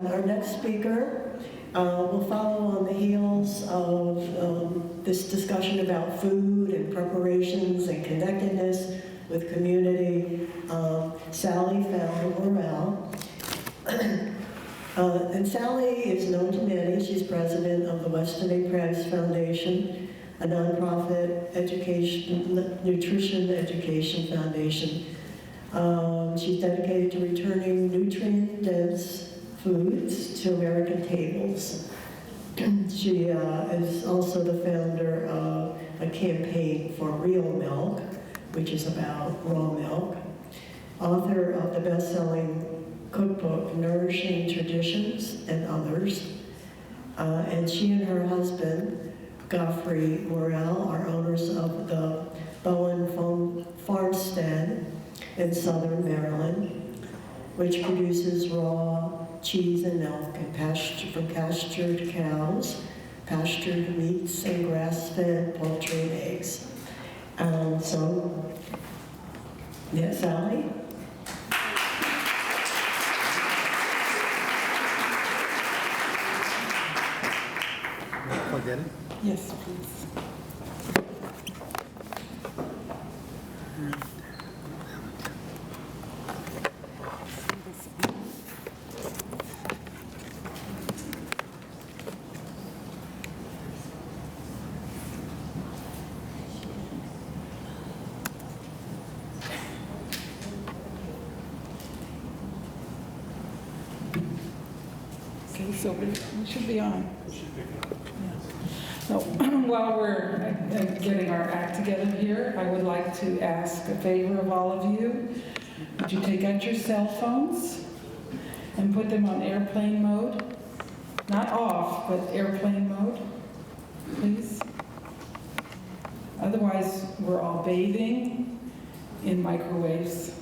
Our next speaker will follow on the heels of this discussion about food and preparations and connectedness with community. Sally Fallon. And Sally is known to many. She's president of the Weston A. Price Foundation, a nonprofit nutrition education foundation. She's dedicated to returning nutrient-dense foods to American tables. She is also the founder of a campaign for real milk, which is about raw milk. Author of the best-selling cookbook, Nourishing Traditions and Others. And she and her husband, Godfrey Morrell, are owners of the Fallon farmstead in southern Maryland, which produces raw cheese and milk and from pastured cows, pastured meats, and grass-fed poultry and eggs. Sally? Plug that in? Yes, please. Okay, so we should be on. So while we're getting our act together here, I would like to ask a favor of all of you. Would you take out your cell phones and put them on airplane mode? Not off, but airplane mode, please. Otherwise, we're all bathing in microwaves.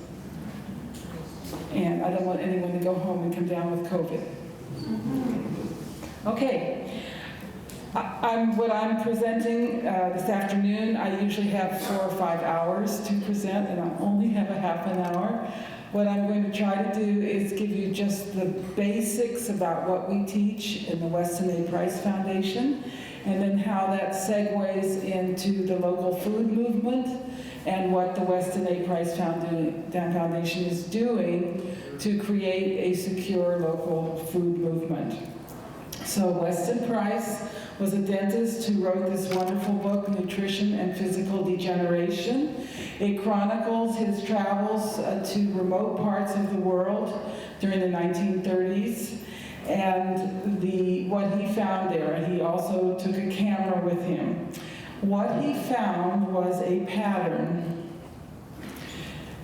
And I don't want anyone to go home and come down with COVID. Okay. What I'm presenting this afternoon, I usually have 4 or 5 hours to present, and I only have a half an hour. What I'm going to try to do is give you just the basics about what we teach in the Weston A. Price Foundation, and then how that segues into the local food movement and what the Weston A. Price Foundation is doing to create a secure local food movement. So Weston Price was a dentist who wrote this wonderful book, Nutrition and Physical Degeneration. It chronicles his travels to remote parts of the world during the 1930s and what he found there. And he also took a camera with him. What he found was a pattern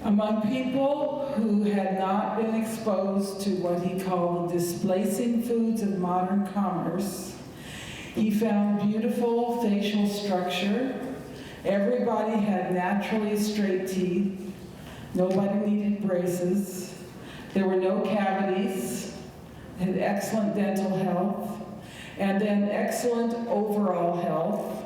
among people who had not been exposed to what he called the displacing foods of modern commerce. He found beautiful facial structure. Everybody had naturally straight teeth. Nobody needed braces. There were no cavities. Had excellent dental health. And then excellent overall health.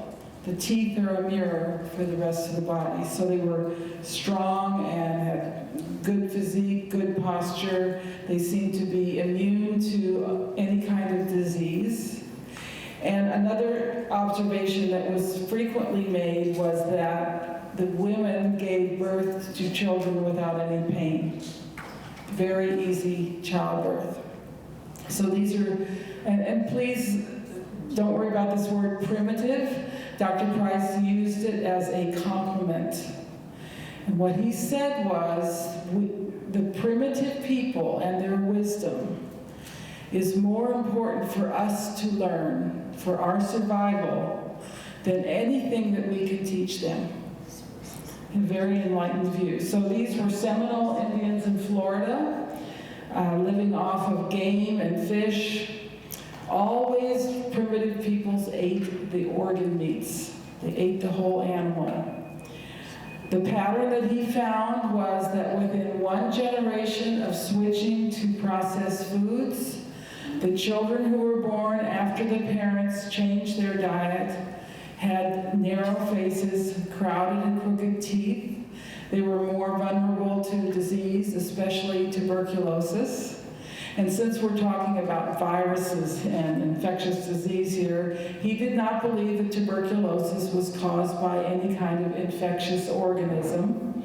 The teeth are a mirror for the rest of the body. So they were strong and had good physique, good posture. They seemed to be immune to any kind of disease. And another observation that was frequently made was that the women gave birth to children without any pain. Very easy childbirth. So these are, and please don't worry about this word primitive. Dr. Price used it as a compliment. And what he said was, the primitive people and their wisdom is more important for us to learn for our survival than anything that we could teach them. A very enlightened view. So these were Seminole Indians in Florida, living off of game and fish. Always primitive peoples ate the organ meats. They ate the whole animal. The pattern that he found was that within one generation of switching to processed foods, the children who were born after the parents changed their diet had narrow faces, crowded and crooked teeth. They were more vulnerable to disease, especially tuberculosis. And since we're talking about viruses and infectious disease here, he did not believe that tuberculosis was caused by any kind of infectious organism.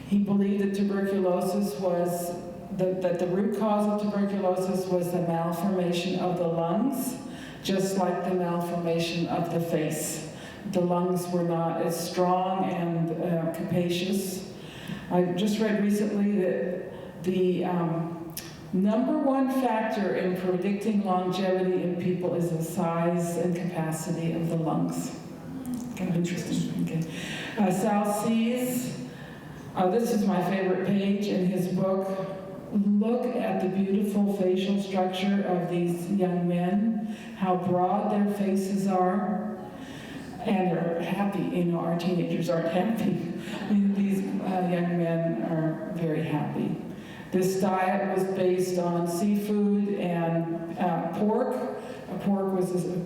He believed that tuberculosis was, that the root cause of tuberculosis was the malformation of the lungs, just like the malformation of the face. The lungs were not as strong and capacious. I just read recently that the number one factor in predicting longevity in people is the size and capacity of the lungs. Kind of interesting. Okay. Sal Sees, this is my favorite page in his book. Look at the beautiful facial structure of these young men, how broad their faces are. And they're happy. You know, our teenagers aren't happy. These young men are very happy. This diet was based on seafood and pork.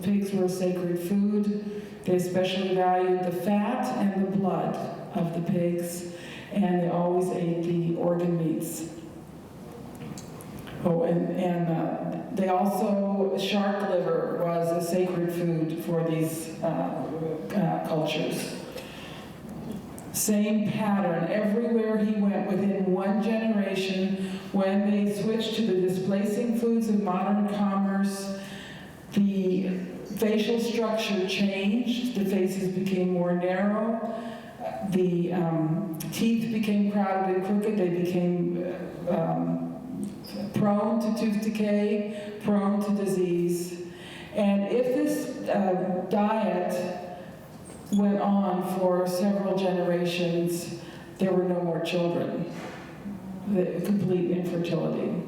Pigs were a sacred food. They especially valued the fat and the blood of the pigs, and they always ate the organ meats. Oh, and they also, shark liver was a sacred food for these cultures. Same pattern everywhere he went. Within one generation, when they switched to the displacing foods of modern commerce, the facial structure changed. The faces became more narrow. The teeth became crowded and crooked. They became prone to tooth decay, prone to disease. And if this diet went on for several generations, there were no more children. The complete infertility.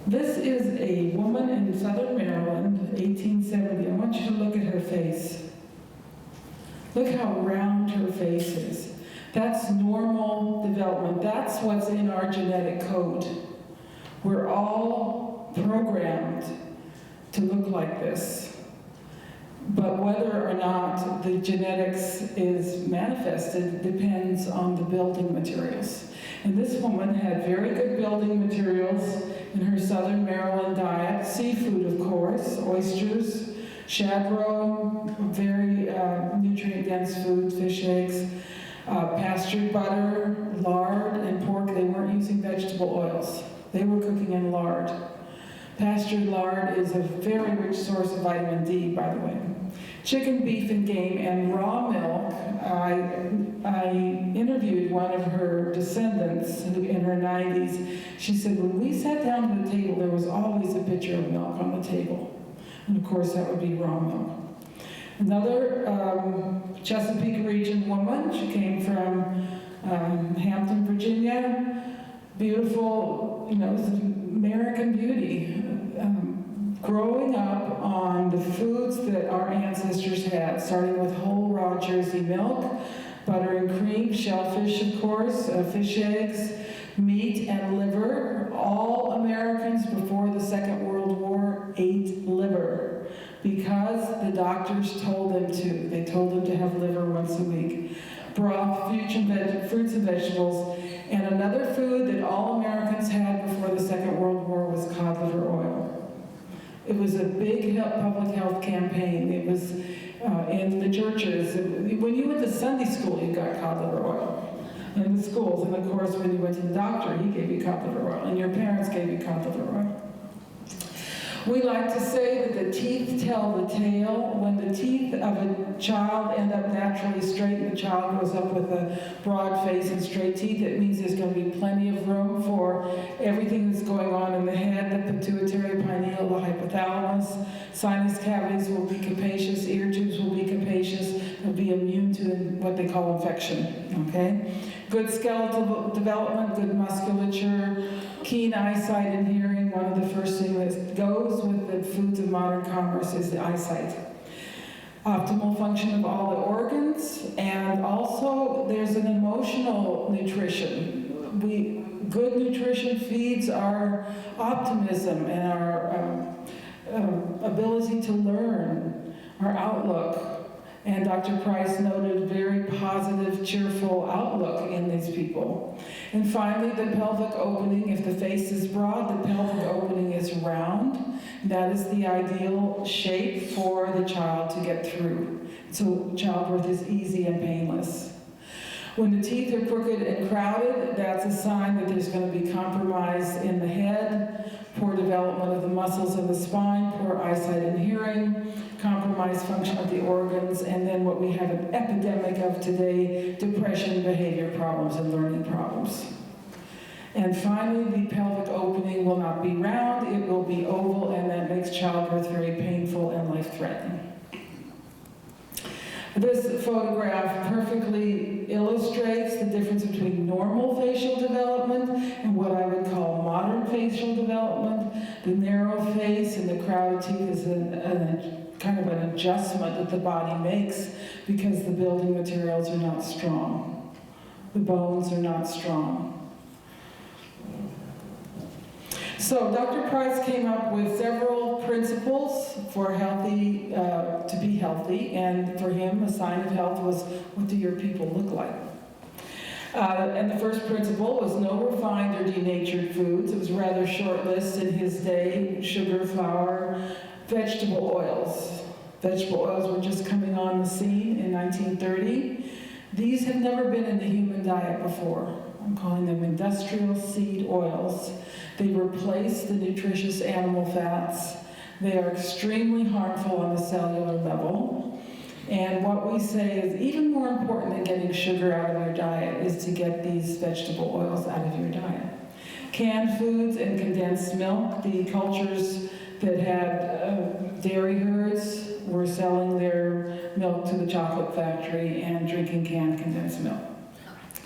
This is a woman in Southern Maryland, 1870. I want you to look at her face. Look how round her face is. That's normal development. That's what's in our genetic code. We're all programmed to look like this. But whether or not the genetics is manifested depends on the building materials. And this woman had very good building materials in her Southern Maryland diet. Seafood, of course, oysters, shad roe, very nutrient-dense food, fish eggs, pastured butter, lard, and pork. They weren't using vegetable oils. They were cooking in lard. Pastured lard is a very rich source of vitamin D, by the way. Chicken, beef, and game, and raw milk. I interviewed one of her descendants in her 90s. She said, when we sat down at the table, there was always a pitcher of milk on the table. And of course, that would be raw milk. Another Chesapeake region woman, she came from Hampton, Virginia. Beautiful, you know, American beauty. Growing up on the foods that our ancestors had, starting with whole raw Jersey milk, butter and cream, shellfish, of course, fish eggs, meat and liver. All Americans before the Second World War ate liver because the doctors told them to. They told them to have liver once a week. Broth, fruits and vegetables. And another food that all Americans had before the Second World War was cod liver oil. It was a big public health campaign. It was in the churches. When you went to Sunday school, you got cod liver oil in the schools. And of course, when you went to the doctor, he gave you cod liver oil. And your parents gave you cod liver oil. We like to say that the teeth tell the tale. When the teeth of a child end up naturally straight and the child grows up with a broad face and straight teeth, it means there's going to be plenty of room for everything that's going on in the head, the pituitary, pineal, the hypothalamus. Sinus cavities will be capacious, ear tubes will be capacious, they'll be immune to what they call infection, okay? Good skeletal development, good musculature, keen eyesight and hearing. One of the first things that goes with the foods of modern commerce is the eyesight. Optimal function of all the organs, and also there's an emotional nutrition. Good nutrition feeds our optimism and our ability to learn, our outlook. And Dr. Price noted a very positive, cheerful outlook in these people. And finally, the pelvic opening, if the face is broad, the pelvic opening is round. That is the ideal shape for the child to get through. So childbirth is easy and painless. When the teeth are crooked and crowded, that's a sign that there's going to be compromise in the head, poor development of the muscles of the spine, poor eyesight and hearing, compromised function of the organs, and then what we have an epidemic of today, depression, behavior problems, and learning problems. And finally, the pelvic opening will not be round, it will be oval, and that makes childbirth very painful and life-threatening. This photograph perfectly illustrates the difference between normal facial development and what I would call modern facial development. The narrow face and the crowded teeth is kind of an adjustment that the body makes because the building materials are not strong. The bones are not strong. So Dr. Price came up with several principles for healthy, to be healthy, and for him, a sign of health was, what do your people look like? And the first principle was no refined or denatured foods. It was a rather short list in his day: sugar, flour, vegetable oils. Vegetable oils were just coming on the scene in 1930. These have never been in the human diet before. I'm calling them industrial seed oils. They replace the nutritious animal fats. They are extremely harmful on the cellular level. And what we say is even more important than getting sugar out of your diet is to get these vegetable oils out of your diet. Canned foods and condensed milk. The cultures that had dairy herds were selling their milk to the chocolate factory and drinking canned condensed milk.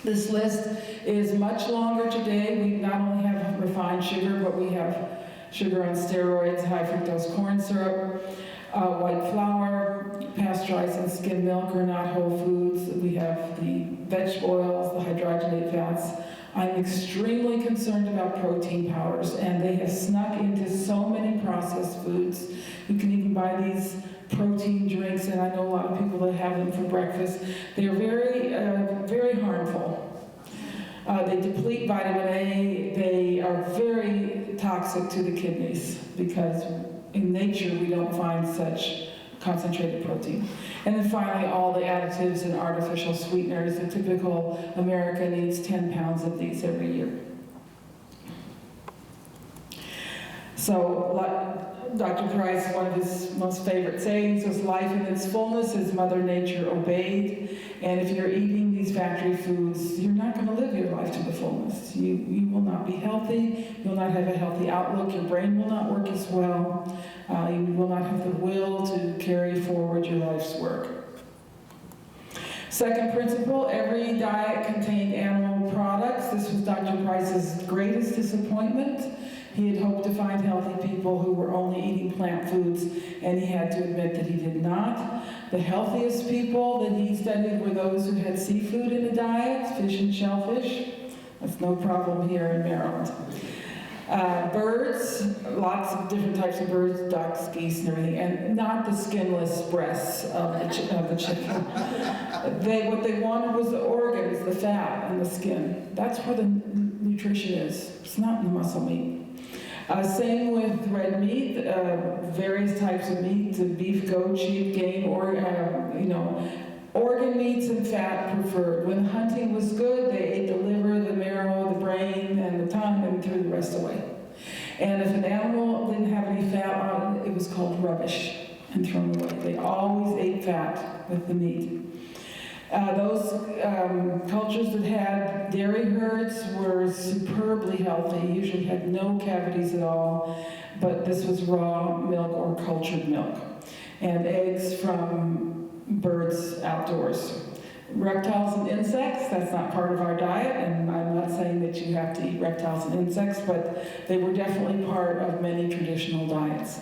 This list is much longer today. We not only have refined sugar, but we have sugar on steroids, high fructose corn syrup, white flour, pasteurized and skim milk are not whole foods. We have the vegetable oils, the hydrogenated fats. I'm extremely concerned about protein powders, and they have snuck into so many processed foods. You can even buy these protein drinks, and I know a lot of people that have them for breakfast. They are very harmful. They deplete vitamin A. They are very toxic to the kidneys because in nature we don't find such concentrated protein. And then finally, all the additives and artificial sweeteners. The typical American eats 10 pounds of these every year. So Dr. Price, one of his most favorite sayings was, life in its fullness is Mother Nature obeyed. And if you're eating these factory foods, you're not going to live your life to the fullness. You will not be healthy. You'll not have a healthy outlook. Your brain will not work as well. You will not have the will to carry forward your life's work. Second principle, every diet contained animal products. This was Dr. Price's greatest disappointment. He had hoped to find healthy people who were only eating plant foods, and he had to admit that he did not. The healthiest people that he studied were those who had seafood in the diet, fish and shellfish. That's no problem here in Maryland. Birds, lots of different types of birds, ducks, geese, and everything, and not the skinless breasts of the chicken. What they wanted was the organs, the fat, and the skin. That's where the nutrition is. It's not in the muscle meat. Same with red meat, various types of meat, beef, goat, sheep, game, or organ meats and fat preferred. When hunting was good, they ate the liver, the marrow, the brain, and the tongue, and threw the rest away. And if an animal didn't have any fat on it, it was called rubbish and thrown away. They always ate fat with the meat. Those cultures that had dairy herds were superbly healthy, usually had no cavities at all, but this was raw milk or cultured milk, and eggs from birds outdoors. Reptiles and insects, that's not part of our diet, and I'm not saying that you have to eat reptiles and insects, but they were definitely part of many traditional diets.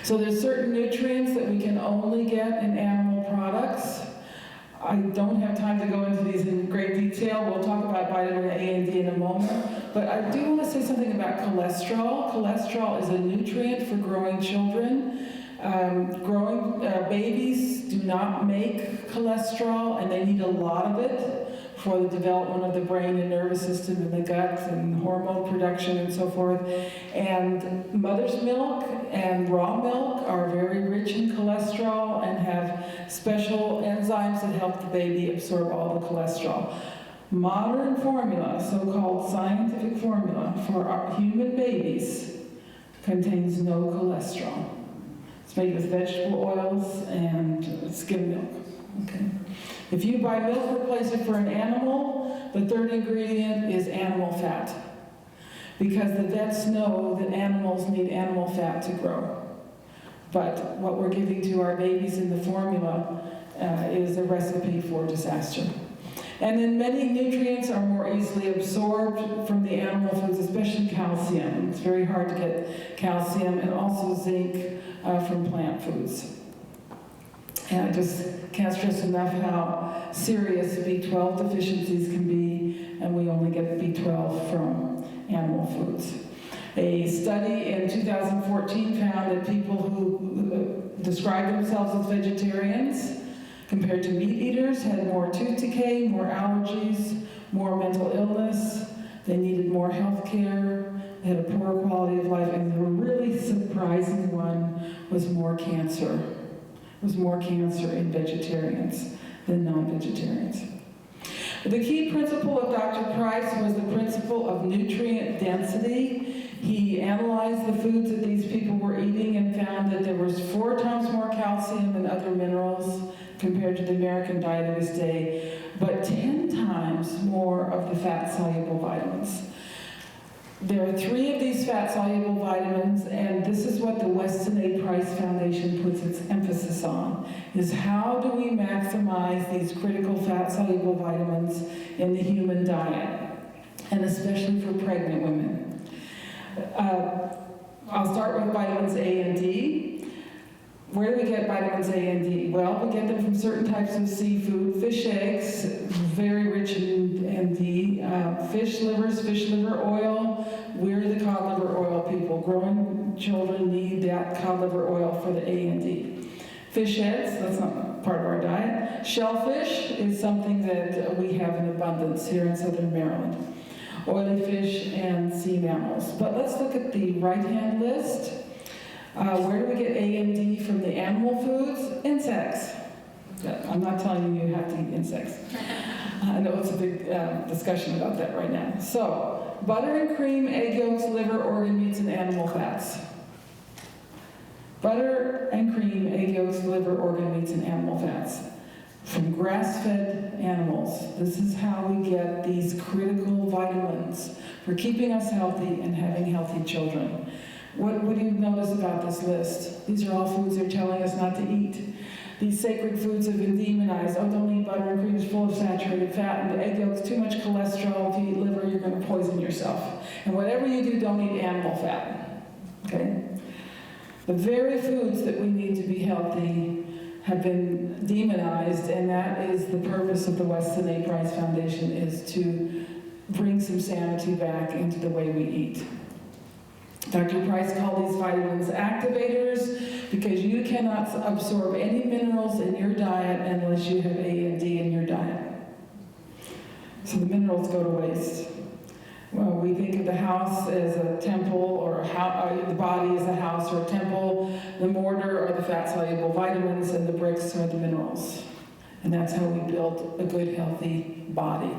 So there's certain nutrients that we can only get in animal products. I don't have time to go into these in great detail. We'll talk about vitamin A and D in a moment. But I do want to say something about cholesterol. Cholesterol is a nutrient for growing children. Growing babies do not make cholesterol, and they need a lot of it for the development of the brain and nervous system and the gut and hormone production and so forth. And mother's milk and raw milk are very rich in cholesterol and have special enzymes that help the baby absorb all the cholesterol. Modern formula, so-called scientific formula for our human babies, contains no cholesterol. It's made with vegetable oils and skim milk. Okay. If you buy milk replacement for an animal, the third ingredient is animal fat, because the vets know that animals need animal fat to grow. But what we're giving to our babies in the formula is a recipe for disaster. And then many nutrients are more easily absorbed from the animal foods, especially calcium. It's very hard to get calcium, and also zinc from plant foods. And I just can't stress enough how serious B12 deficiencies can be, and we only get B12 from animal foods. A study in 2014 found that people who described themselves as vegetarians compared to meat eaters had more tooth decay, more allergies, more mental illness, they needed more health care, they had a poor quality of life, and the really surprising one was more cancer. There was more cancer in vegetarians than non-vegetarians. The key principle of Dr. Price was the principle of nutrient density. He analyzed the foods that these people were eating and found that there was 4 times more calcium and other minerals compared to the American diet of his day, but 10 times more of the fat-soluble vitamins. There are 3 of these fat-soluble vitamins, and this is what the Weston A. Price Foundation puts its emphasis on, is how do we maximize these critical fat-soluble vitamins in the human diet, and especially for pregnant women. I'll start with vitamins A and D. Where do we get vitamins A and D? Well, we get them from certain types of seafood. Fish eggs, very rich in D. Fish livers, fish liver oil. We're the cod liver oil people. Growing children need that cod liver oil for the A and D. Fish heads, that's not part of our diet. Shellfish is something that we have in abundance here in southern Maryland. Oily fish and sea mammals. But let's look at the right-hand list. Where do we get A and D from the animal foods? Insects. I'm not telling you you have to eat insects. I know it's a big discussion about that right now. So, butter and cream, egg yolks, liver, organ meats, and animal fats. Butter and cream, egg yolks, liver, organ meats, and animal fats. From grass-fed animals. This is how we get these critical vitamins for keeping us healthy and having healthy children. What do you notice about this list? These are all foods they're telling us not to eat. These sacred foods have been demonized. Oh, don't eat butter and cream, it's full of saturated fat, and the egg yolk's too much cholesterol. If you eat liver, you're going to poison yourself. And whatever you do, don't eat animal fat. Okay? The very foods that we need to be healthy have been demonized, and that is the purpose of the Weston A. Price Foundation, is to bring some sanity back into the way we eat. Dr. Price called these vitamins activators because you cannot absorb any minerals in your diet unless you have A and D in your diet. So the minerals go to waste. Well, we think of the house as a temple, or the body as a house or a temple. The mortar are the fat-soluble vitamins, and the bricks are the minerals. And that's how we build a good, healthy body.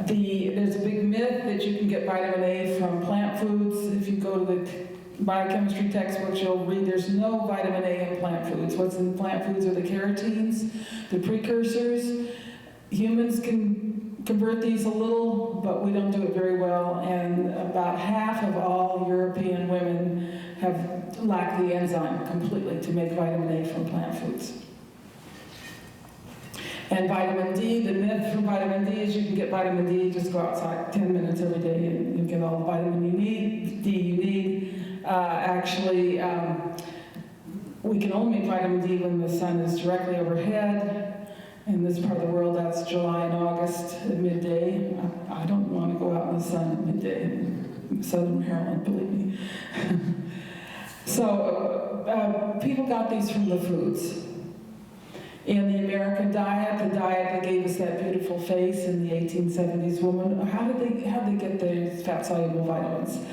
There's a big myth that you can get vitamin A from plant foods. If you go to the biochemistry textbooks, you'll read there's no vitamin A in plant foods. What's in plant foods are the carotenes, the precursors. Humans can convert these a little, but we don't do it very well. And about half of all European women lack the enzyme completely to make vitamin A from plant foods. And vitamin D, the myth from vitamin D is you can get vitamin D, just go outside 10 minutes every day and you get all the vitamin D you need. We can only make vitamin D when the sun is directly overhead. In this part of the world, that's July and August at midday. I don't want to go out in the sun at midday in southern Maryland, believe me. So people got these from the foods. In the American diet, the diet that gave us that beautiful face in the 1870s, woman, how did they get their fat-soluble vitamins?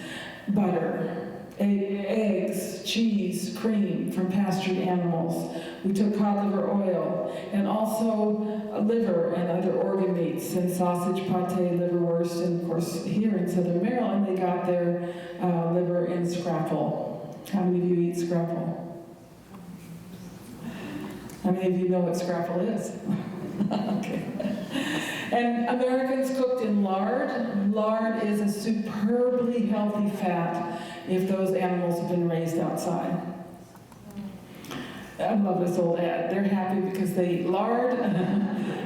Butter, eggs, cheese, cream from pastured animals. We took cod liver oil, and also liver and other organ meats, and sausage, pate, liverwurst, and of course here in Southern Maryland they got their liver in scrapple. How many of you eat scrapple? How many of you know what scrapple is? Okay. And Americans cooked in lard. Lard is a superbly healthy fat if those animals have been raised outside. I love this old ad. They're happy because they eat lard.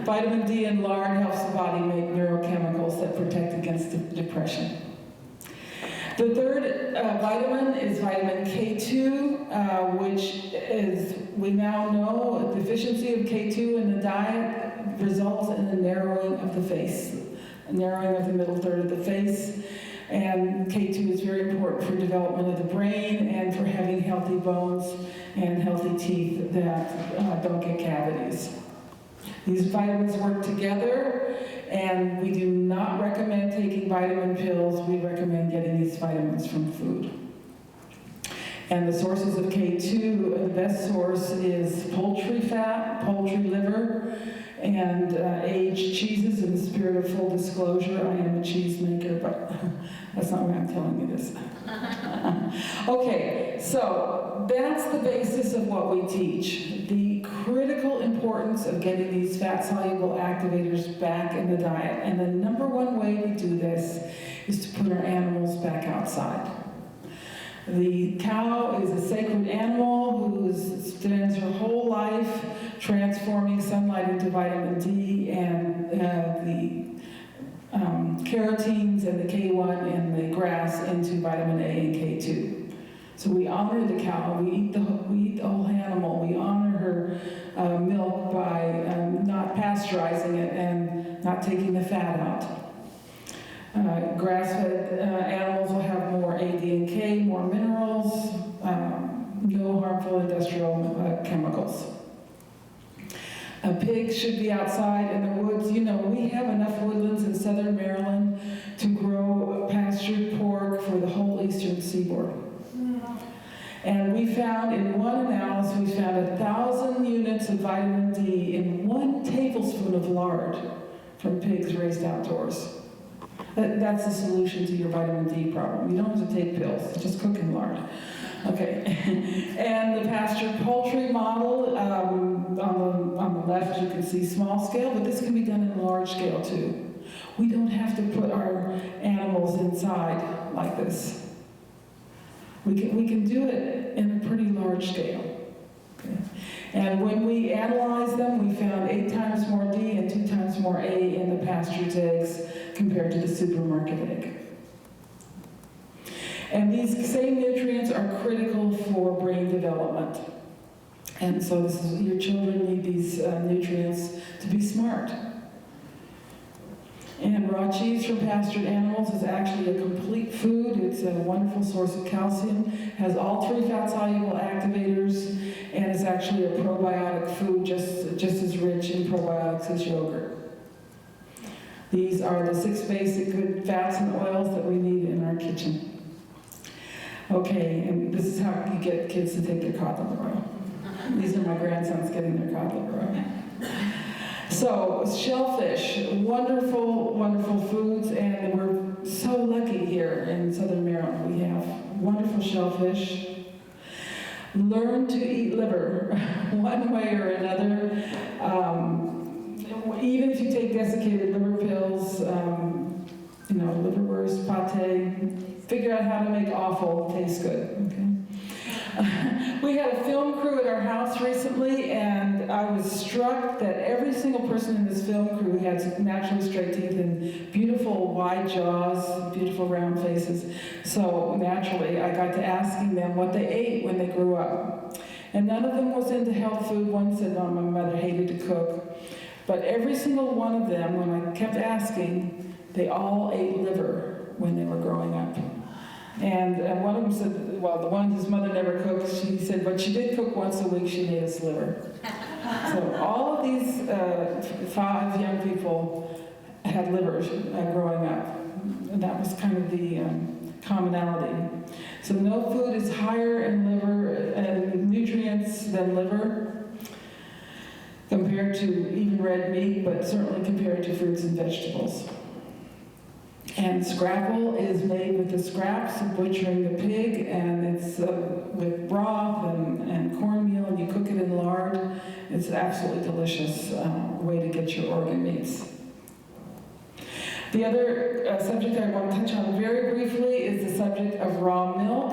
Vitamin D in lard helps the body make neurochemicals that protect against depression. The third vitamin is vitamin K2, which is, we now know, a deficiency of K2 in the diet results in a narrowing of the face, a narrowing of the middle third of the face. And K2 is very important for development of the brain and for having healthy bones and healthy teeth that don't get cavities. These vitamins work together, and we do not recommend taking vitamin pills. We recommend getting these vitamins from food. And the sources of K2, the best source is poultry fat, poultry liver, and aged cheeses. In the spirit of full disclosure, I am a cheesemaker, but that's not why I'm telling you this. Okay, so that's the basis of what we teach. The critical importance of getting these fat-soluble activators back in the diet. And the number one way we do this is to put our animals back outside. The cow is a sacred animal who spends her whole life transforming sunlight into vitamin D and the carotenes and the K1 in the grass into vitamin A and K2. So we honor the cow, we eat the whole animal, we honor her milk by not pasteurizing it and not taking the fat out. Grass-fed animals will have more A, D, and K, more minerals, no harmful industrial chemicals. A pig should be outside in the woods. You know, we have enough woodlands in southern Maryland to grow pastured pork for the whole eastern seaboard. And we found, in one analysis, we found 1,000 units of vitamin D in 1 tablespoon of lard from pigs raised outdoors. That's the solution to your vitamin D problem. You don't have to take pills, just cook in lard. Okay, and the pastured poultry model, on the left you can see small scale, but this can be done in large scale too. We don't have to put our animals inside like this. We can do it in a pretty large scale. Okay. And when we analyzed them, we found 8 times more D and 2 times more A in the pastured eggs compared to the supermarket egg. And these same nutrients are critical for brain development. And so your children need these nutrients to be smart. And raw cheese from pastured animals is actually a complete food. It's a wonderful source of calcium, has all 3 fat-soluble activators, and is actually a probiotic food just as rich in probiotics as yogurt. These are the 6 basic good fats and oils that we need in our kitchen. Okay, and this is how you get kids to take their cod liver oil. These are my grandsons getting their cod liver oil. So, shellfish, wonderful, wonderful foods, and we're so lucky here in Southern Maryland. We have wonderful shellfish. Learn to eat liver, one way or another. Even if you take desiccated liver pills, liverwurst, pate, figure out how to make offal taste good, okay? We had a film crew at our house recently, and I was struck that every single person in this film crew had naturally straight teeth and beautiful wide jaws, beautiful round faces. So naturally, I got to asking them what they ate when they grew up. And none of them was into health food. One said, "No, my mother hated to cook." But every single one of them, when I kept asking, they all ate liver when they were growing up. And one of them said, well, the one whose mother never cooked, she said, but she did cook once a week, she made us liver. So all of these 5 young people had livers growing up. And that was kind of the commonality. So no food is higher in liver and nutrients than liver compared to even red meat, but certainly compared to fruits and vegetables. And scrapple is made with the scraps of butchering the pig, and it's with broth and cornmeal, and you cook it in lard. It's an absolutely delicious way to get your organ meats. The other subject I want to touch on very briefly is the subject of raw milk.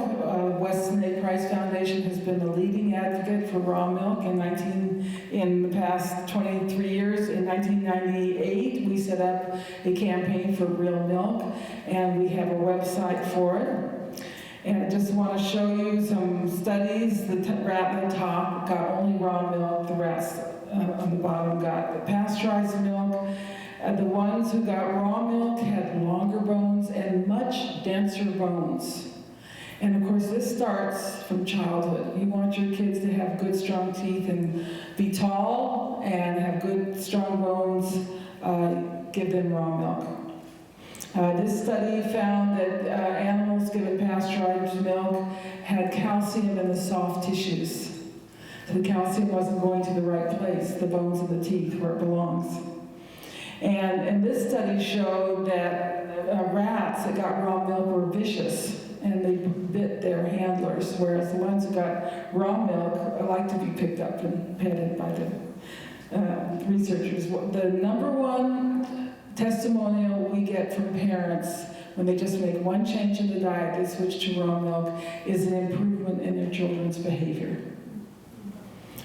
Weston A. Price Foundation has been the leading advocate for raw milk in the past 23 years. In 1998, we set up a campaign for real milk, and we have a website for it. And I just want to show you some studies. The rat on the top got only raw milk, the rats on the bottom got the pasteurized milk. The ones who got raw milk had longer bones and much denser bones. And of course, this starts from childhood. You want your kids to have good, strong teeth and be tall and have good, strong bones. Give them raw milk. This study found that animals given pasteurized milk had calcium in the soft tissues. So the calcium wasn't going to the right place, the bones of the teeth, where it belongs. And this study showed that rats that got raw milk were vicious, and they bit their handlers, whereas the ones who got raw milk like to be picked up and petted by the researchers. The number one testimonial we get from parents when they just make one change in the diet, they switch to raw milk, is an improvement in their children's behavior.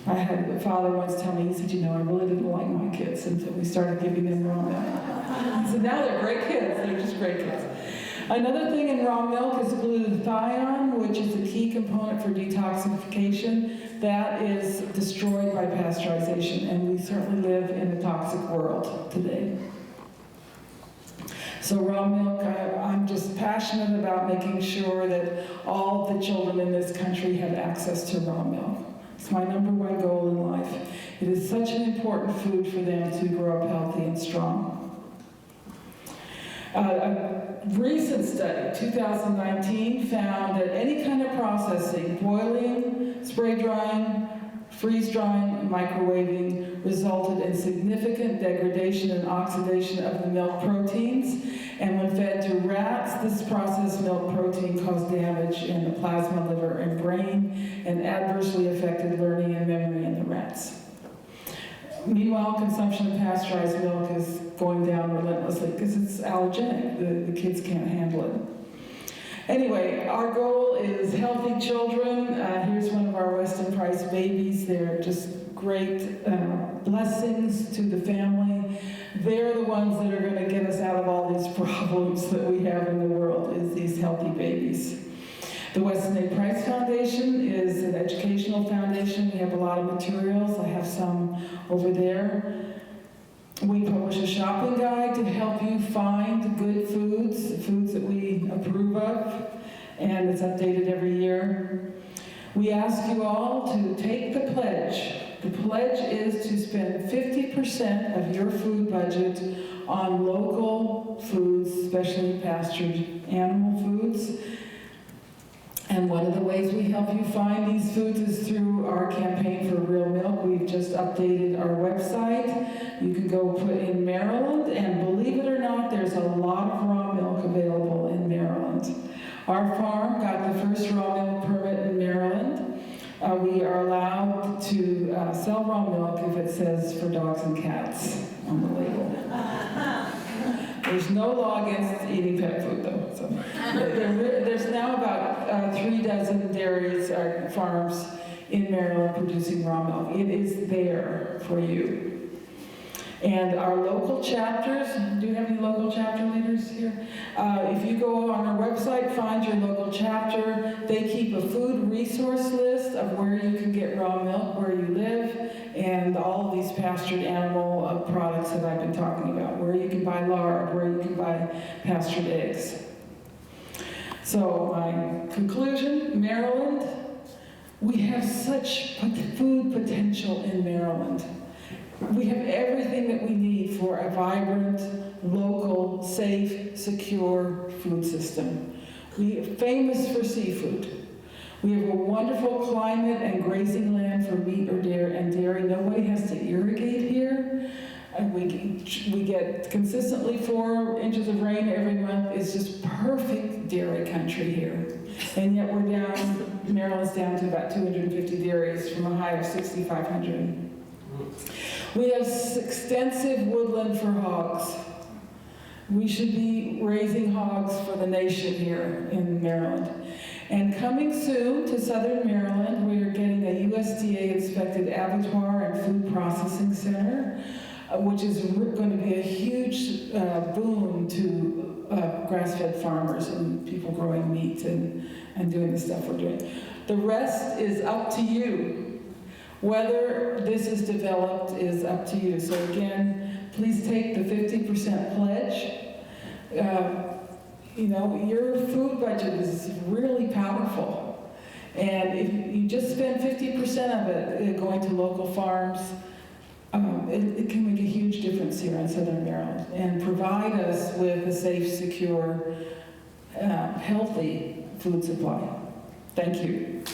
I had a father once tell me, he said, I really didn't like my kids until we started giving them raw milk. So now they're great kids, they're just great kids. Another thing in raw milk is glutathione, which is a key component for detoxification. That is destroyed by pasteurization, and we certainly live in a toxic world today. So raw milk, I'm just passionate about making sure that all the children in this country have access to raw milk. It's my number one goal in life. It is such an important food for them to grow up healthy and strong. A recent study, 2019, found that any kind of processing, boiling, spray drying, freeze drying, and microwaving resulted in significant degradation and oxidation of the milk proteins. And when fed to rats, this processed milk protein caused damage in the plasma, liver, and brain, and adversely affected learning and memory in the rats. Meanwhile, consumption of pasteurized milk is going down relentlessly because it's allergenic. The kids can't handle it. Anyway, our goal is healthy children. Here's one of our Weston Price babies. They're just great blessings to the family. They're the ones that are going to get us out of all these problems that we have in the world, is these healthy babies. The Weston A. Price Foundation is an educational foundation. We have a lot of materials. I have some over there. We publish a shopping guide to help you find good foods, foods that we approve of, and it's updated every year. We ask you all to take the pledge. The pledge is to spend 50% of your food budget on local foods, especially pastured animal foods. And one of the ways we help you find these foods is through our campaign for real milk. We've just updated our website. You can go put in Maryland, and believe it or not, there's a lot of raw milk available in Maryland. Our farm got the first raw milk permit in Maryland. We are allowed to sell raw milk if it says for dogs and cats on the label. There's no law against eating pet food, though. So there's now about 3 dozen dairies or farms in Maryland producing raw milk. It is there for you. And our local chapters, do you have any local chapter leaders here? If you go on our website, find your local chapter. They keep a food resource list of where you can get raw milk, where you live, and all of these pastured animal products that I've been talking about, where you can buy lard, where you can buy pastured eggs. So my conclusion, Maryland, we have such food potential in Maryland. We have everything that we need for a vibrant, local, safe, secure food system. We are famous for seafood. We have a wonderful climate and grazing land for meat or dairy. Nobody has to irrigate here. And we get consistently 4 inches of rain every month. It's just perfect dairy country here. And yet we're down, Maryland's down to about 250 dairies from a high of 6,500. We have extensive woodland for hogs. We should be raising hogs for the nation here in Maryland. And coming soon to Southern Maryland, we are getting a USDA-inspected abattoir and food processing center, which is going to be a huge boon to grass-fed farmers and people growing meat and doing the stuff we're doing. The rest is up to you. Whether this is developed is up to you. So again, please take the 50% pledge. You know, your food budget is really powerful. And if you just spend 50% of it going to local farms, it can make a huge difference here in Southern Maryland and provide us with a safe, secure, healthy food supply. Thank you.